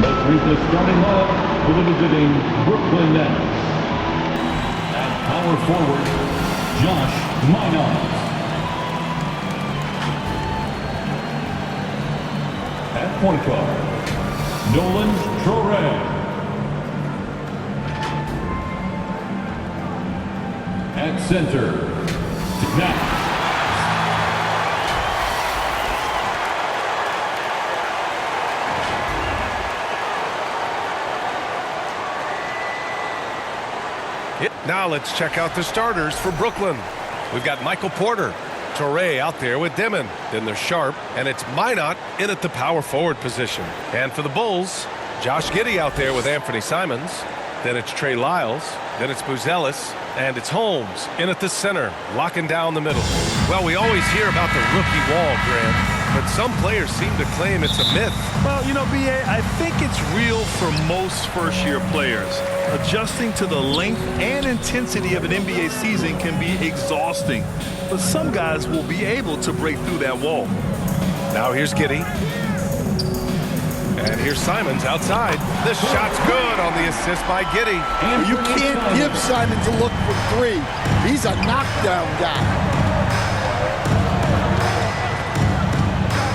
Let's meet the starting lineup for the visiting Brooklyn Nets. At power forward, Josh Minott. At point guard, Nolan Traore. At center, Nat. Now let's check out the starters for Brooklyn. We've got Michael Porter, Traore out there with Dimon. Then there's Sharp, and it's Minott in at the power forward position. And for the Bulls, Josh Giddey out there with Anthony Simons. Then it's Trey Lyles. Then it's Buzelis. And it's Holmes in at the center, locking down the middle. Well, we always hear about the rookie wall, Grant, but some players seem to claim it's a myth. Well, you know, B.A., I think it's real for most first-year players. Adjusting to the length and intensity of an NBA season can be exhausting, but some guys will be able to break through that wall. Now here's Giddey. And here's Simons outside. The shot's good on the assist by Giddey. You can't give Simons a look for three. He's a knockdown guy.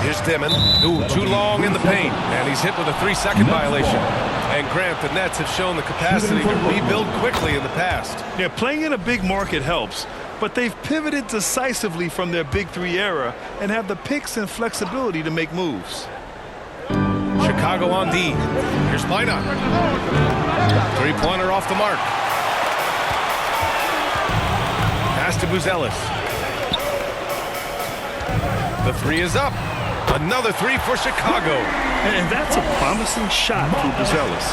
Here's Dimon. Ooh, too long in the paint. And he's hit with a 3-second violation. And Grant, the Nets have shown the capacity to rebuild quickly in the past. Yeah, playing in a big market helps, but they've pivoted decisively from their Big Three era and have the picks and flexibility to make moves. Chicago on D. Here's Minott. Three-pointer off the mark. Pass to Buzelis. The three is up. Another three for Chicago. And that's a promising shot for Buzelis.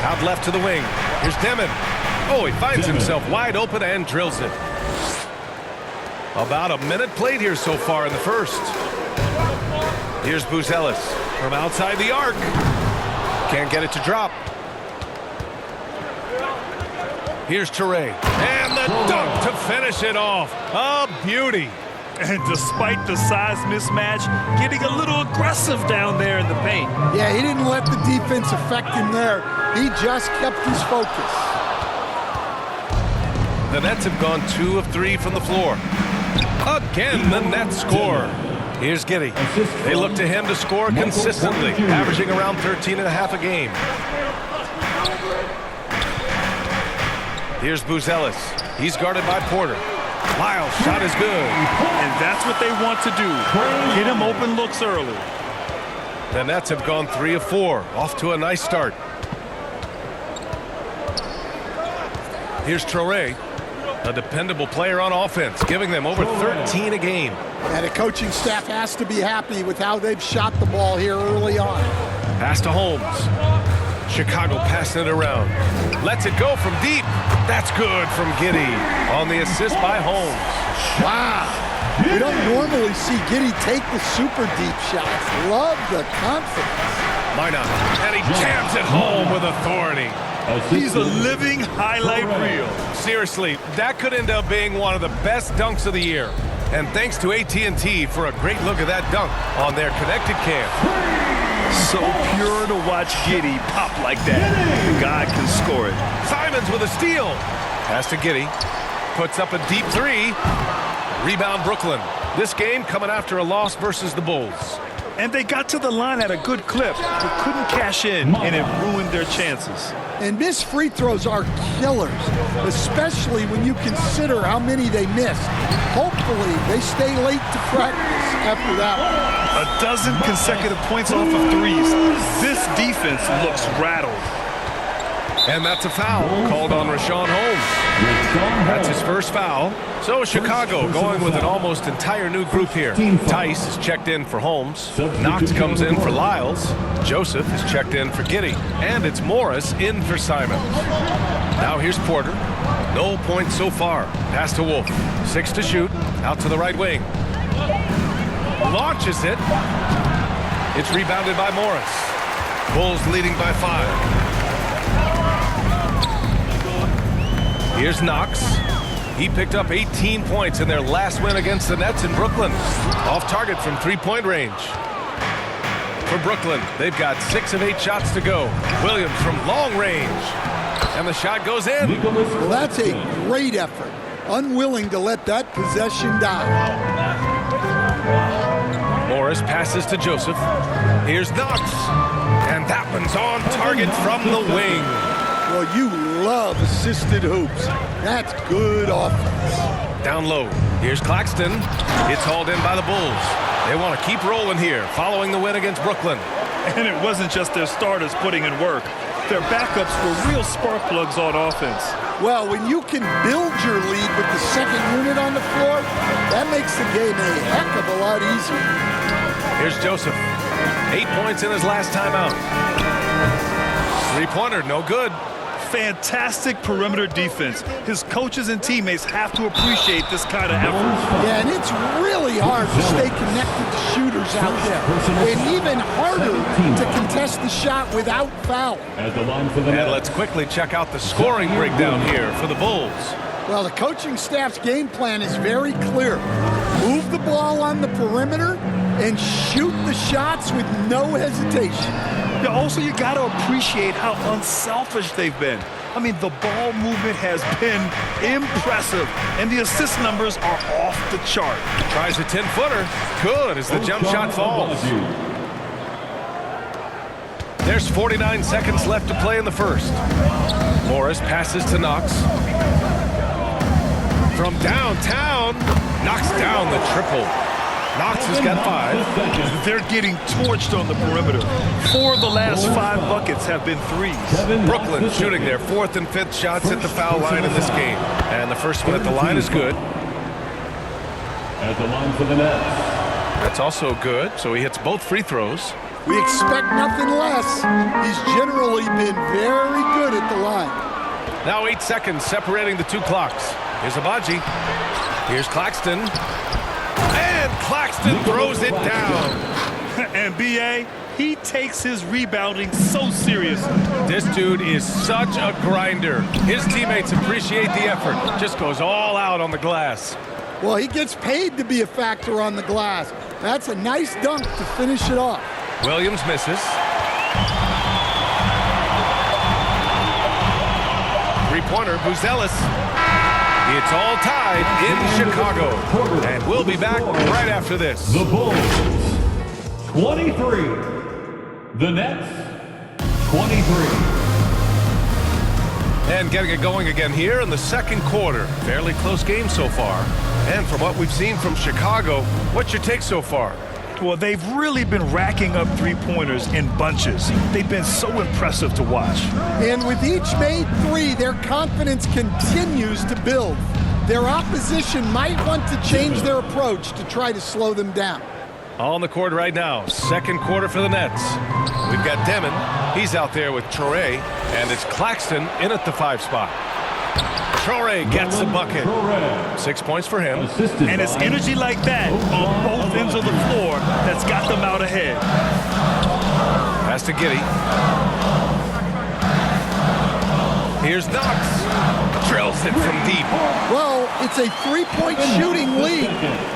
Out left to the wing. Here's Dimon. Oh, he finds himself wide open and drills it. About a minute played here so far in the first. Here's Buzelis from outside the arc. Can't get it to drop. Here's Traore. And the dunk to finish it off. A beauty. And despite the size mismatch, getting a little aggressive down there in the paint. Yeah, he didn't let the defense affect him there. He just kept his focus. The Nets have gone 2 of 3 from the floor. Again, the Nets score. Here's Giddey. They look to him to score consistently, averaging around 13.5 a game. Here's Buzelis. He's guarded by Porter. Lyles' shot is good. And that's what they want to do. Get him open looks early. The Nets have gone 3 of 4. Off to a nice start. Here's Traore, a dependable player on offense, giving them over 13 a game. And the coaching staff has to be happy with how they've shot the ball here early on. Pass to Holmes. Chicago passing it around. Lets it go from deep. That's good from Giddey on the assist by Holmes. Wow. We don't normally see Giddey take the super deep shots. Love the confidence. Minott. And he jams it home with authority. He's a living highlight reel. Seriously, that could end up being one of the best dunks of the year. And thanks to AT&T for a great look at that dunk on their connected cam. So pure to watch Giddey pop like that. The guy can score it. Simons with a steal. Pass to Giddey. Puts up a deep three. Rebound Brooklyn. This game coming after a loss versus the Bulls. And they got to the line at a good clip, but couldn't cash in, and it ruined their chances. And missed free throws are killers, especially when you consider how many they missed. Hopefully, they stay late to practice after that one. A dozen consecutive points off of threes. This defense looks rattled. And that's a foul called on Rashawn Holmes. That's his first foul. So Chicago going with an almost entire new group here. Tice is checked in for Holmes. Knox comes in for Lyles. Joseph is checked in for Giddey. And it's Morris in for Simons. Now here's Porter. No points so far. Pass to Wolf. 6 to shoot. Out to the right wing. Launches it. It's rebounded by Morris. Bulls leading by 5. Here's Knox. He picked up 18 points in their last win against the Nets in Brooklyn. Off target from three-point range. For Brooklyn, they've got 6 of 8 shots to go. Williams from long range. And the shot goes in. Well, that's a great effort. Unwilling to let that possession die. Morris passes to Joseph. Here's Knox. And that one's on target from the wing. Well, you love assisted hoops. That's good offense. Down low. Here's Claxton. It's hauled in by the Bulls. They want to keep rolling here following the win against Brooklyn. And it wasn't just their starters putting in work. Their backups were real spark plugs on offense. Well, when you can build your lead with the second unit on the floor, that makes the game a heck of a lot easier. Here's Joseph. 8 points in his last time out. Three-pointer, no good. Fantastic perimeter defense. His coaches and teammates have to appreciate this kind of effort. Yeah, and it's really hard to stay connected to shooters out there. And even harder to contest the shot without foul. At the line for the And net. let's quickly check out the scoring breakdown here for the Bulls. Well, the coaching staff's game plan is very clear. Move the ball on the perimeter and shoot the shots with no hesitation. Also, you got to appreciate how unselfish they've been. I mean, the ball movement has been impressive, and the assist numbers are off the chart. Tries a 10-footer. Good as the jump shot falls. There's 49 seconds left to play in the first. Morris passes to Knox. From downtown, knocks down the triple. Knox has got 5. They're getting torched on the perimeter. 4 of the last 5 buckets have been threes. Brooklyn shooting their 4th and 5th shots at the foul line in this game. And the first one at the line is good. At the line for the Nets. That's also good, so he hits both free throws. We expect nothing less. He's generally been very good at the line. Now 8 seconds separating the two clocks. Here's Abaji. Here's Claxton. And Claxton throws it down. And B.A., he takes his rebounding so seriously. This dude is such a grinder. His teammates appreciate the effort. Just goes all out on the glass. Well, he gets paid to be a factor on the glass. That's a nice dunk to finish it off. Williams misses. Three-pointer, Buzelis. It's all tied in Chicago. And we'll be back right after this. The Bulls, 23. The Nets, 23. And getting it going again here in the second quarter. Fairly close game so far. And from what we've seen from Chicago, what's your take so far? Well, they've really been racking up three-pointers in bunches. They've been so impressive to watch. And with each made 3, their confidence continues to build. Their opposition might want to change their approach to try to slow them down. On the court right now, second quarter for the Nets. We've got Demon. He's out there with Traore, and it's Claxton in at the 5 spot. Traore gets the bucket. 6 points for him. And it's energy like that on both ends of the floor that's got them out ahead. Pass to Giddey. Here's Knox. Drills it from deep. Well, it's a 3-point shooting lead.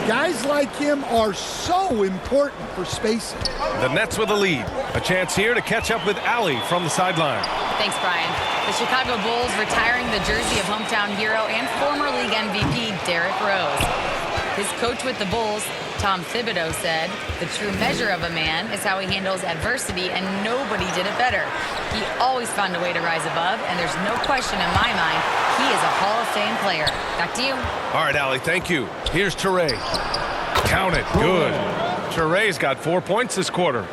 Guys like him are so important for spacing. The Nets with a lead. A chance here to catch up with Allie from the sideline. Thanks, Brian. The Chicago Bulls retiring the jersey of hometown hero and former league MVP Derrick Rose. His coach with the Bulls, Tom Thibodeau, said, "The true measure of a man is how he handles adversity, and nobody did it better. He always found a way to rise above, and there's no question in my mind he is a Hall of Fame player." Back to you. All right, Allie, thank you. Here's Traore. Count it. Good. Toure's got 4 points this quarter.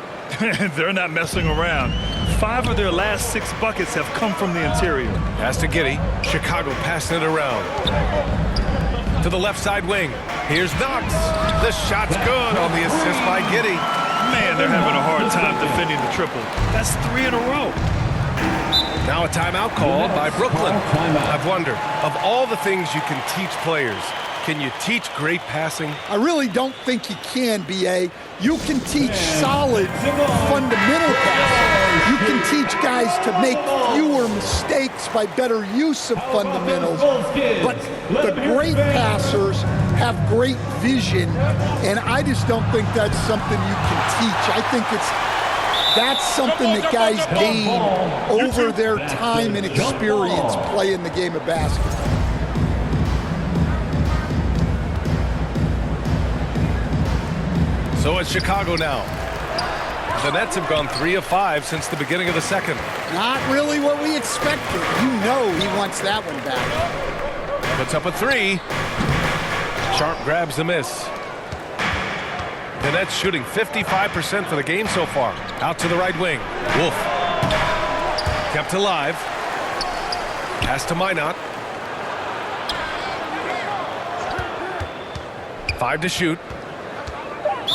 They're not messing around. 5 of their last 6 buckets have come from the interior. Pass to Giddey. Chicago passing it around. To the left side wing. Here's Knox. The shot's good on the assist by Giddey. Man, they're having a hard time defending the triple. That's 3 in a row. Now a timeout called by Brooklyn. Timeout. I've wondered, of all the things you can teach players, can you teach great passing? I really don't think you can, B.A. You can teach solid fundamental passing. You can teach guys to make fewer mistakes by better use of fundamentals. But the great passers have great vision, and I just don't think that's something you can teach. I think that's something that guys gain over their time and experience playing the game of basketball. So it's Chicago now. The Nets have gone 3 of 5 since the beginning of the second. Not really what we expected. You know he wants that one back. Puts up a 3. Sharp grabs the miss. The Nets shooting 55% for the game so far. Out to the right wing. Wolf. Kept alive. Pass to Minot. 5 to shoot.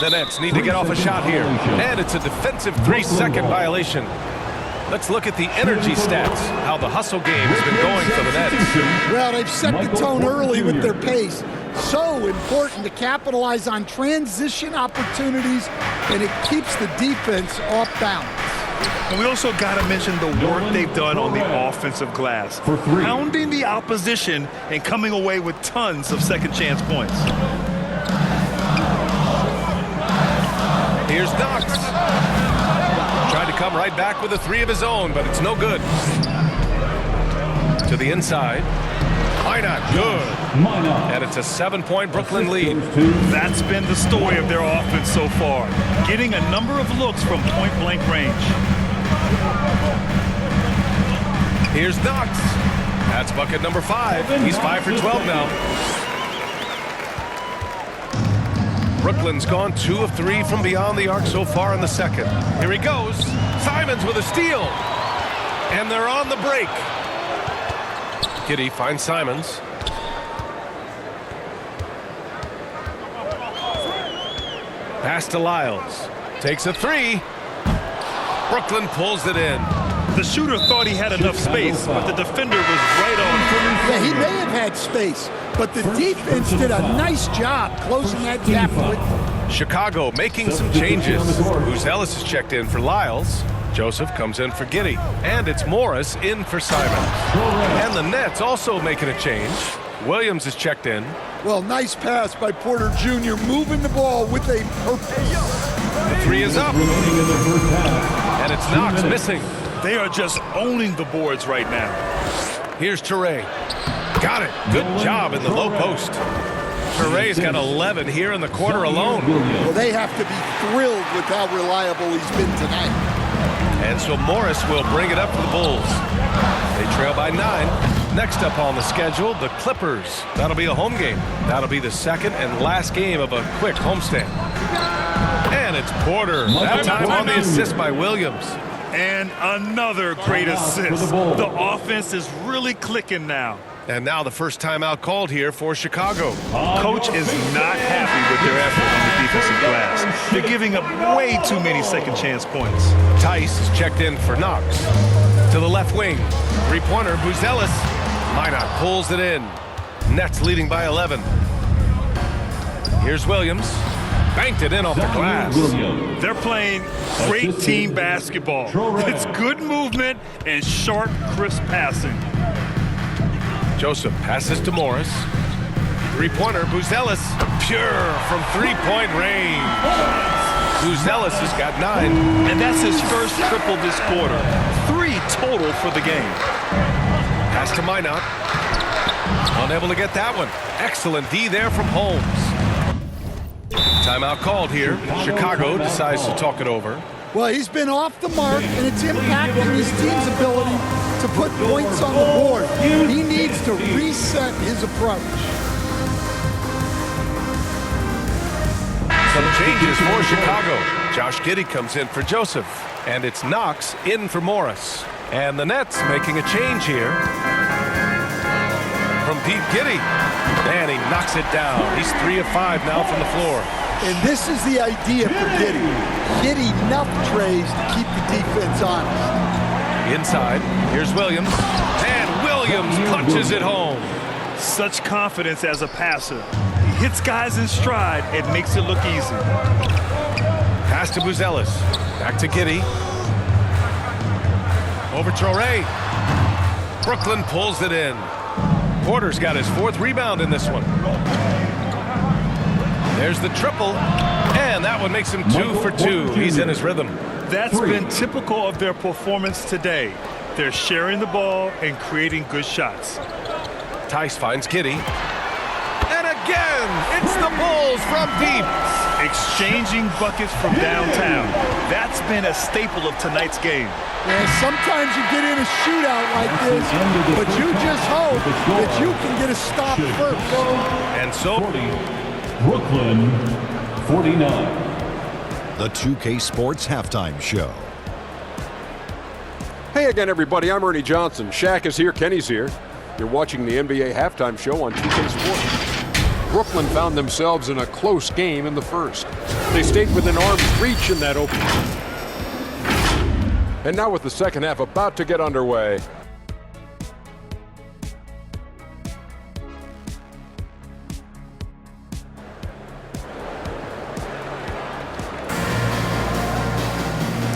The Nets need to get off a shot here. And it's a defensive 3-second violation. Let's look at the energy stats, how the hustle game has been going for the Nets. Well, they've set the tone early with their pace. So important to capitalize on transition opportunities, and it keeps the defense off balance. And we also got to mention the work they've done on the offensive glass. Pounding the opposition and coming away with tons of second chance points. Here's Knox. Tried to come right back with a 3 of his own, but it's no good. To the inside. Minot, good. And it's a 7-point Brooklyn lead. That's been the story of their offense so far. Getting a number of looks from point-blank range. Here's Knox. That's bucket number 5. He's 5 for 12 now. Brooklyn's gone 2 of 3 from beyond the arc so far in the second. Here he goes. Simons with a steal. And they're on the break. Giddey finds Simons. Pass to Lyles. Takes a 3. Brooklyn pulls it in. The shooter thought he had enough space, but the defender was right on. Yeah, he may have had space, but the defense did a nice job closing that gap with. Chicago making some changes. Buzelis is checked in for Lyles. Joseph comes in for Giddey. And it's Morris in for Simons. And the Nets also making a change. Williams is checked in. Well, nice pass by Porter Jr. moving the ball with a purpose. The 3 is up. And it's Knox missing. They are just owning the boards right now. Here's Toure. Got it. Good job in the low post. Toure's got 11 here in the quarter alone. Well, they have to be thrilled with how reliable he's been tonight. And so Morris will bring it up for the Bulls. They trail by 9. Next up on the schedule, the Clippers. That'll be a home game. That'll be the second and last game of a quick homestand. And it's Porter. That time on the assist by Williams. And another great assist. The offense is really clicking now. And now the first timeout called here for Chicago. Coach is not happy with their effort on the defensive glass. They're giving up way too many second chance points. Tice is checked in for Knox. To the left wing. 3-pointer, Buzelis. Minot pulls it in. Nets leading by 11. Here's Williams. Banked it in off the glass. They're playing great team basketball. It's good movement and sharp, crisp passing. Joseph passes to Morris. 3-pointer, Buzelis. Pure from 3-point range. Buzelis has got 9. And that's his first triple this quarter. 3 total for the game. Pass to Minot. Unable to get that one. Excellent D there from Holmes. Timeout called here. Chicago decides to talk it over. Well, he's been off the mark, and it's impacting his team's ability to put points on the board. He needs to reset his approach. Some changes for Chicago. Josh Giddey comes in for Joseph. And it's Knox in for Morris. And the Nets making a change here. From Pete Giddey. And he knocks it down. He's 3 of 5 now from the floor. And this is the idea for Giddey. Giddey enough trays to keep the defense honest. Inside, here's Williams. And Williams punches it home. Such confidence as a passer. He hits guys in stride and makes it look easy. Pass to Buzelis. Back to Giddey. Over Torrey. Brooklyn pulls it in. Porter's got his 4th rebound in this one. There's the triple. And that one makes him 2 for 2. He's in his rhythm. That's been typical of their performance today. They're sharing the ball and creating good shots. Tice finds Giddey. And again, it's the Bulls from deep. Exchanging buckets from downtown. That's been a staple of tonight's game. Yeah, sometimes you get in a shootout like this, but you just hope that you can get a stop first. And so 40, Brooklyn 49. The 2K Sports Halftime Show. Hey again, everybody. I'm Ernie Johnson. Shaq is here. Kenny's here. You're watching the NBA Halftime Show on 2K Sports. Brooklyn found themselves in a close game in the first. They stayed within arm's reach in that opener. And now with the second half about to get underway.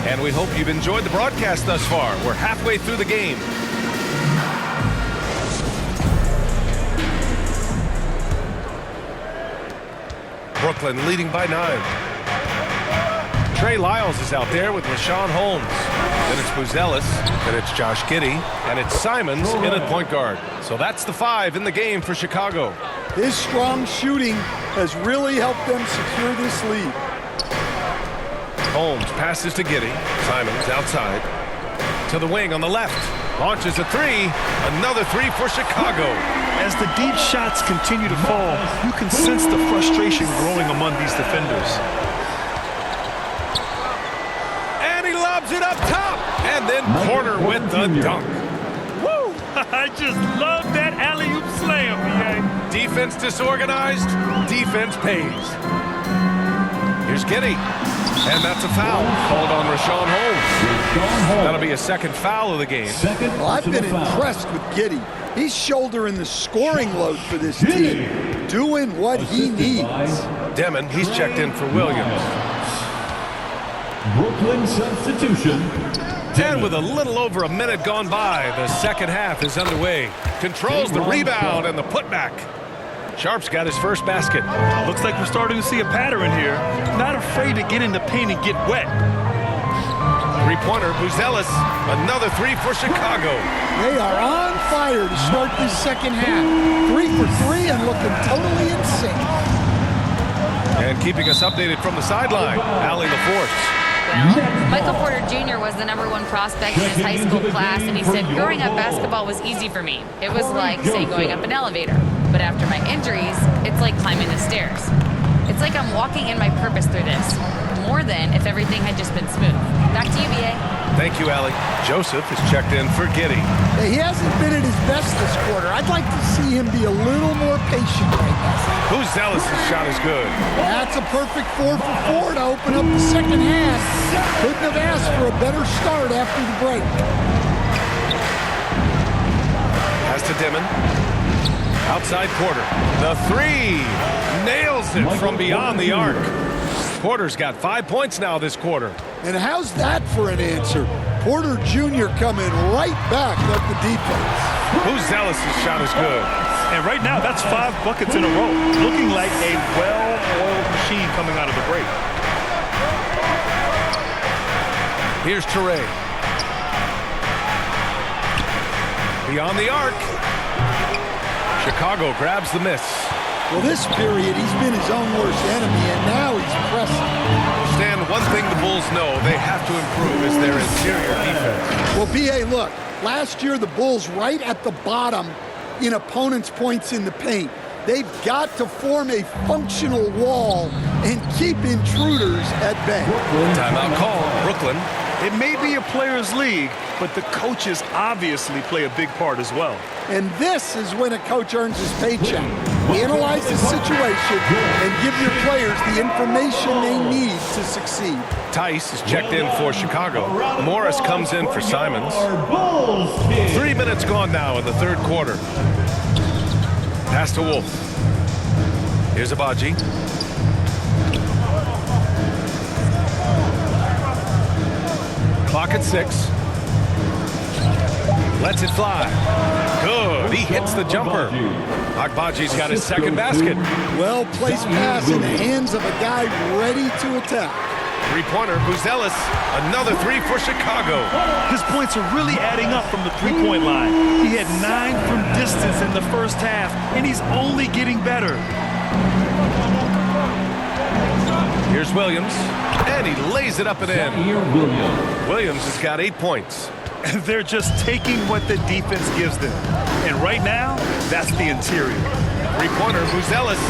And we hope you've enjoyed the broadcast thus far. We're halfway through the game. Brooklyn leading by 9. Trey Lyles is out there with Rashawn Holmes. Then it's Buzelis. Then it's Josh Giddey. And it's Simons in at point guard. So that's the 5 in the game for Chicago. His strong shooting has really helped them secure this lead. Holmes passes to Giddey. Simons outside. To the wing on the left. Launches a 3. Another 3 for Chicago. As the deep shots continue to fall, you can sense the frustration growing among these defenders. And he lobs it up top. And then Porter with the dunk. Woo! I just love that alley-oop slam, BA. Defense disorganized. Defense pays. Here's Giddey. And that's a foul called on Rashawn Holmes. That'll be a second foul of the game. Well, I've been impressed with Giddey. He's shouldering the scoring load for this team, doing what he needs. Demon, he's checked in for Williams. Brooklyn substitution. And with a little over a minute gone by, the second half is underway. Controls the rebound and the putback. Sharp's got his first basket. Looks like we're starting to see a pattern here. Not afraid to get in the paint and get wet. Three-pointer, Buzelis. Another 3 for Chicago. They are on fire to start this second half. 3 for 3 and looking totally in sync. And keeping us updated from the sideline, Allie LaForce. Well, Michael Porter Jr. was the #1 prospect in his high school class, and he said, growing up, basketball was easy for me. It was like, say, going up an elevator. But after my injuries, it's like climbing the stairs. It's like I'm walking in my purpose through this, more than if everything had just been smooth. Back to you, B.A. Thank you, Allie. Joseph is checked in for Giddey. He hasn't been at his best this quarter. I'd like to see him be a little more patient right now. Buzelis' shot is good. That's a perfect 4 for 4 to open up the second half. Couldn't have asked for a better start after the break. Pass to Dimon. Outside Porter. The 3. Nails it from beyond the arc. Porter's got 5 points now this quarter. And how's that for an answer? Porter Jr. coming right back up the defense. Buzelis' shot is good. And right now, that's 5 buckets in a row. Looking like a well-oiled machine coming out of the break. Here's Torrey. Beyond the arc. Chicago grabs the miss. Well, this period, he's been his own worst enemy, and now he's pressing. Stan, one thing the Bulls know they have to improve is their interior defense. Well, B.A., look, last year the Bulls right at the bottom in opponents' points in the paint. They've got to form a functional wall and keep intruders at bay. Timeout call, Brooklyn. It may be a players' league, but the coaches obviously play a big part as well. And this is when a coach earns his paycheck. Analyze the situation and give your players the information they need to succeed. Tice is checked in for Chicago. Morris comes in for Simons. 3 minutes gone now in the third quarter. Pass to Wolf. Here's Abaji. Clock at 6. Lets it fly. Good. He hits the jumper. Agbaji's got his second basket. Well-placed pass in the hands of a guy ready to attack. Three-pointer, Buzelis. Another three for Chicago. His points are really adding up from the three-point line. He had 9 from distance in the first half, and he's only getting better. Here's Williams, and he lays it up and in. Williams has got 8 points. And they're just taking what the defense gives them. And right now, that's the interior. Three-pointer, Buzelis.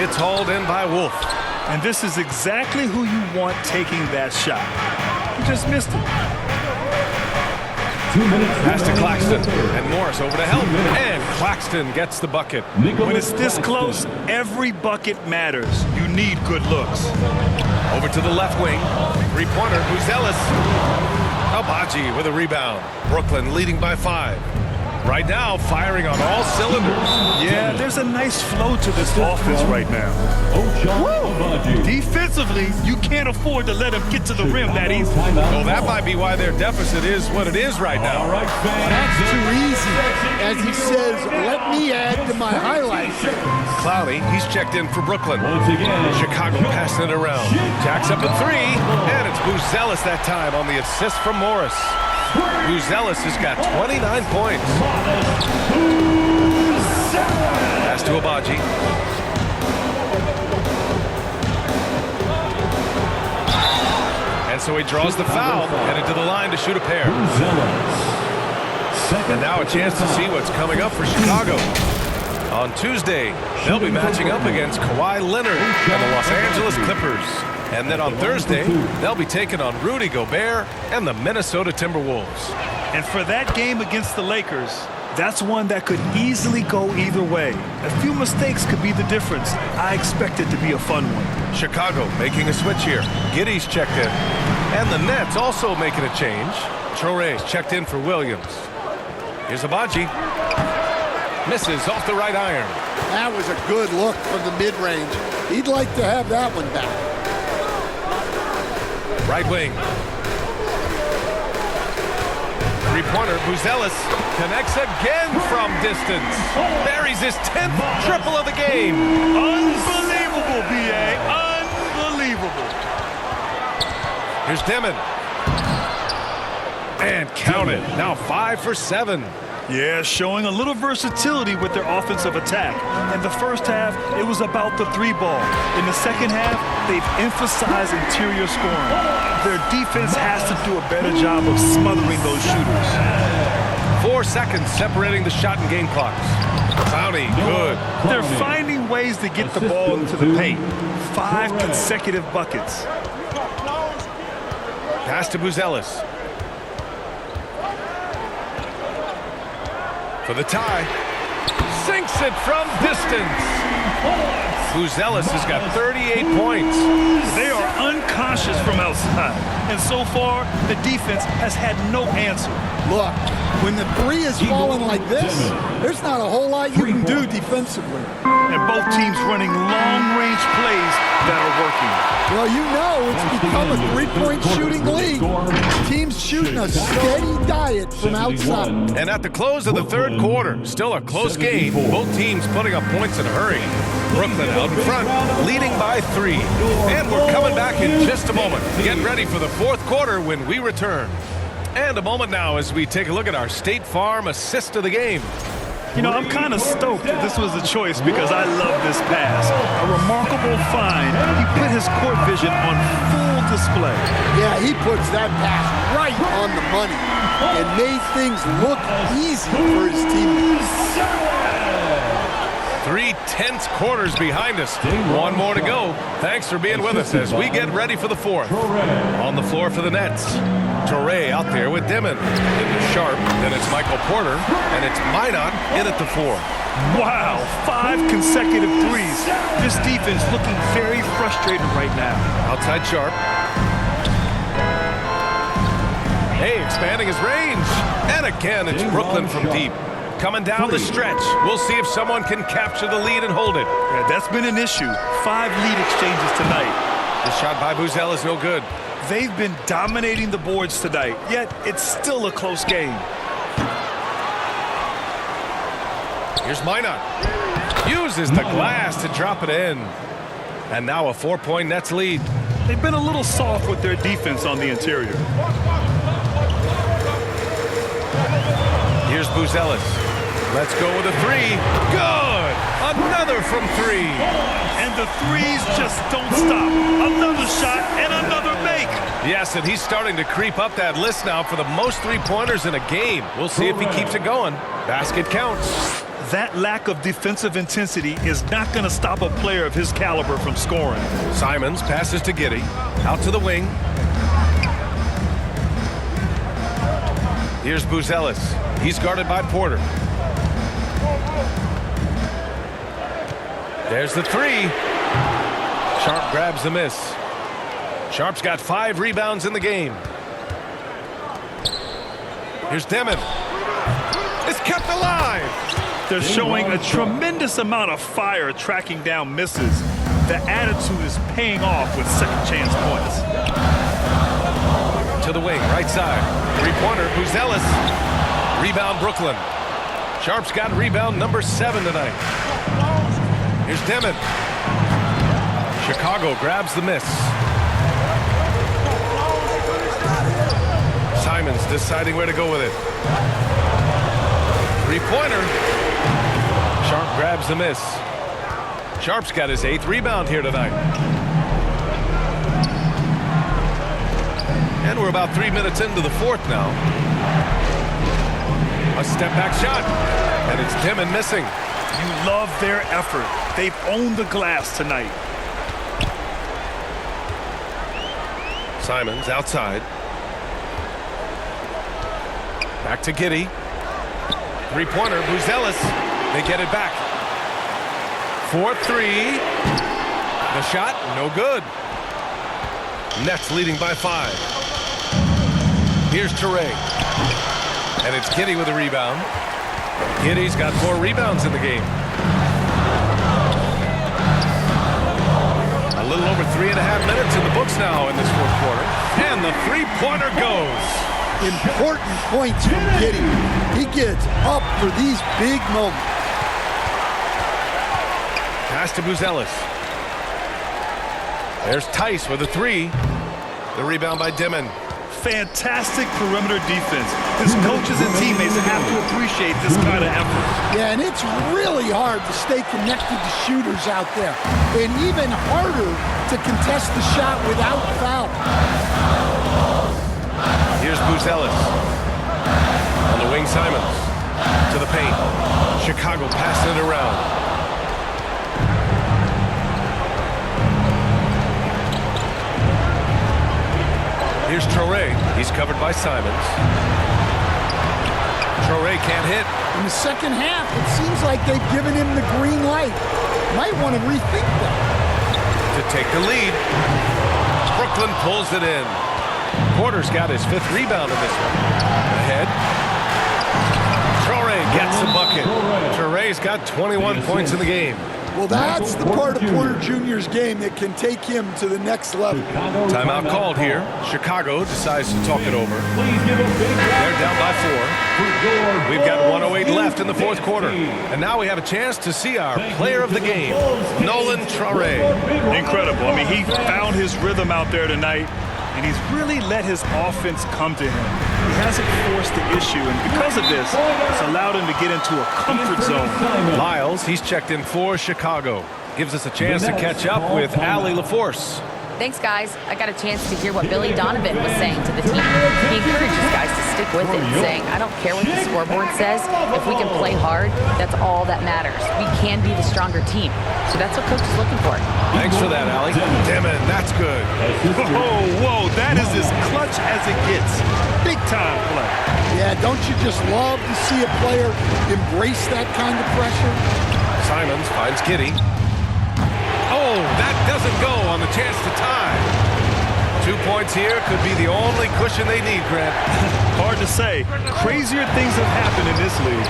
It's hauled in by Wolf. And this is exactly who you want taking that shot. He just missed it. 2 minutes. Pass to Claxton, and Morris over to help. And Claxton gets the bucket. When it's this close, every bucket matters. You need good looks. Over to the left wing. Three-pointer, Buzelis. Abaji with a rebound. Brooklyn leading by 5. Right now, firing on all cylinders. Yeah, there's a nice flow to this offense right now. Defensively, you can't afford to let him get to the rim that easy. Well, that might be why their deficit is what it is right now. That's too easy. As he says, let me add to my highlights. Cloudy, he's checked in for Brooklyn. Chicago passing it around. Jacks up at 3, and it's Buzelis that time on the assist from Morris. Buzelis has got 29 points. Pass to Abaji. And so he draws the foul, headed to the line to shoot a pair. And now a chance to see what's coming up for Chicago. On Tuesday, they'll be matching up against Kawhi Leonard and the Los Angeles Clippers. And then on Thursday, they'll be taking on Rudy Gobert and the Minnesota Timberwolves. And for that game against the Lakers, that's one that could easily go either way. A few mistakes could be the difference. I expect it to be a fun one. Chicago making a switch here. Giddey's checked in. And the Nets also making a change. Traore's checked in for Williams. Here's Abaji. Misses off the right iron. That was a good look from the mid-range. He'd like to have that one back. Right wing. Three-pointer, Buzelis connects again from distance. Buries his 10th triple of the game. Unbelievable, B.A. Unbelievable. Here's Demon. And count it. Now 5 for 7. Yeah, showing a little versatility with their offensive attack. In the first half, it was about the 3-ball. In the second half, they've emphasized interior scoring. Their defense has to do a better job of smothering those shooters. 4 seconds separating the shot and game clocks. Clowney, good. They're finding ways to get the ball into the paint. 5 consecutive buckets. Pass to Buzelis. For the tie. Sinks it from distance. Buzelis has got 38 points. They are unconscious from outside. And so far, the defense has had no answer. Look, when the 3 is falling like this, there's not a whole lot you can do defensively. And both teams running long-range plays that are working. Well, you know it's become a 3-point shooting league. Teams shooting a steady diet from outside. And at the close of the third quarter, still a close game. Both teams putting up points in a hurry. Brooklyn out in front, leading by 3. And we're coming back in just a moment. Get ready for the fourth quarter when we return. And a moment now as we take a look at our State Farm assist of the game. You know, I'm kind of stoked that this was a choice because I love this pass. A remarkable find. He put his court vision on full display. Yeah, he puts that pass right on the money and made things look easy for his teammates. 3:10 tense quarters behind us. One more to go. Thanks for being with us as we get ready for the fourth. On the floor for the Nets. Touré out there with Dimon. Into Sharp. Then it's Michael Porter. And it's Minot in at the 4. Wow, 5 consecutive threes. This defense looking very frustrated right now. Outside Sharp. Hey, expanding his range. And again, it's Brooklyn from deep. Coming down the stretch. We'll see if someone can capture the lead and hold it. Yeah, that's been an issue. 5 lead exchanges tonight. The shot by Buzel is no good. They've been dominating the boards tonight, yet it's still a close game. Here's Minot. Uses the glass to drop it in. And now a 4-point Nets lead. They've been a little soft with their defense on the interior. Here's Buzelis. Let's go with a 3. Good! Another from 3. And the threes just don't stop. Another shot and another make. Yes, and he's starting to creep up that list now for the most 3-pointers in a game. We'll see if he keeps it going. Basket counts. That lack of defensive intensity is not going to stop a player of his caliber from scoring. Simons passes to Giddey. Out to the wing. Here's Buzelis. He's guarded by Porter. There's the 3. Sharp grabs the miss. Sharp's got 5 rebounds in the game. Here's Dimon. It's kept alive. They're showing a tremendous amount of fire tracking down misses. The attitude is paying off with second chance points. To the wing, right side. 3-pointer, Buzelis. Rebound, Brooklyn. Sharp's got rebound number 7 tonight. Here's Dimon. Chicago grabs the miss. Simons deciding where to go with it. 3-pointer. Sharp grabs the miss. Sharp's got his 8th rebound here tonight. And we're about 3 minutes into the fourth now. A step-back shot. And it's Dimon missing. You love their effort. They've owned the glass tonight. Simons outside. Back to Giddey. 3-pointer, Buzelis. They get it back. 4-3. The shot, no good. Nets leading by 5. Here's Touré. And it's Giddey with a rebound. Giddey's got 4 rebounds in the game. A little over 3.5 minutes in the books now in this fourth quarter. And the 3-pointer goes. Important points from Giddey. He gets up for these big moments. Pass to Buzelis. There's Tice with a 3. The rebound by Dimon. Fantastic perimeter defense. His coaches and teammates have to appreciate this kind of effort. Yeah, and it's really hard to stay connected to shooters out there. And even harder to contest the shot without foul. Here's Buzelis. On the wing, Simons. To the paint. Chicago passing it around. Here's Touré. He's covered by Simons. Touré can't hit. In the second half, it seems like they've given him the green light. Might want to rethink that. To take the lead. Brooklyn pulls it in. Porter's got his 5th rebound in this one. Ahead. Touré gets the bucket. Touré's got 21 points in the game. Well, that's the part of Porter Jr.'s game that can take him to the next level. Timeout called here. Chicago decides to talk it over. They're down by 4. We've got 1:08 left in the fourth quarter. And now we have a chance to see our player of the game, Nolan Traoré. Incredible. I mean, he found his rhythm out there tonight, and he's really let his offense come to him. He hasn't forced the issue, and because of this, it's allowed him to get into a comfort zone. Lyles, he's checked in for Chicago. Gives us a chance to catch up with Allie LaForce. Thanks, guys. I got a chance to hear what Billy Donovan was saying to the team. He encourages guys to stick with it, saying, I don't care what the scoreboard says. If we can play hard, that's all that matters. We can be the stronger team. So that's what Coach is looking for. Thanks for that, Allie. Demon, that's good. Whoa, that is as clutch as it gets. Big time play. Yeah, don't you just love to see a player embrace that kind of pressure? Simons finds Giddey. Oh, that doesn't go on the chance to tie. 2 points here could be the only cushion they need, Grant. Hard to say. Crazier things have happened in this league.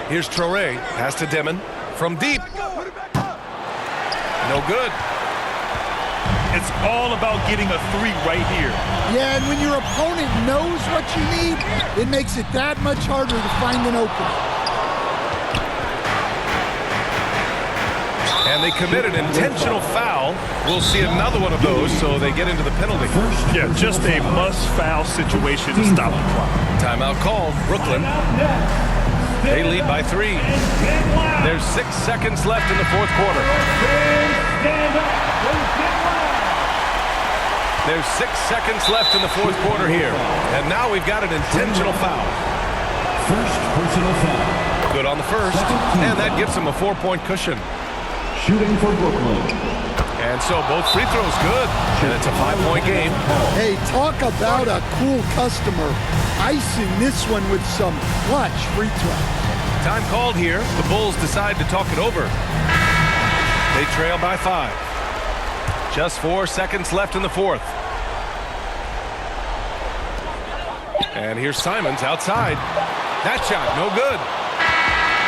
Here's Traore. Pass to Demon. From deep. No good. It's all about getting a three right here. Yeah, and when your opponent knows what you need, it makes it that much harder to find an opening. And they commit an intentional foul. We'll see another one of those, so they get into the penalty. Yeah, just a must-foul situation to stop the clock. Timeout called. Brooklyn. They lead by 3. There's 6 seconds left in the fourth quarter. There's 6 seconds left in the fourth quarter here. And now we've got an intentional foul. First personal foul. Good on the first. And that gives them a 4-point cushion. Shooting for Brooklyn. And so both free throws good. And it's a 5-point game. Hey, talk about a cool customer. Icing this one with some clutch free throw. Time called here. The Bulls decide to talk it over. They trail by 5. Just 4 seconds left in the fourth. And here's Simons outside. That shot, no good.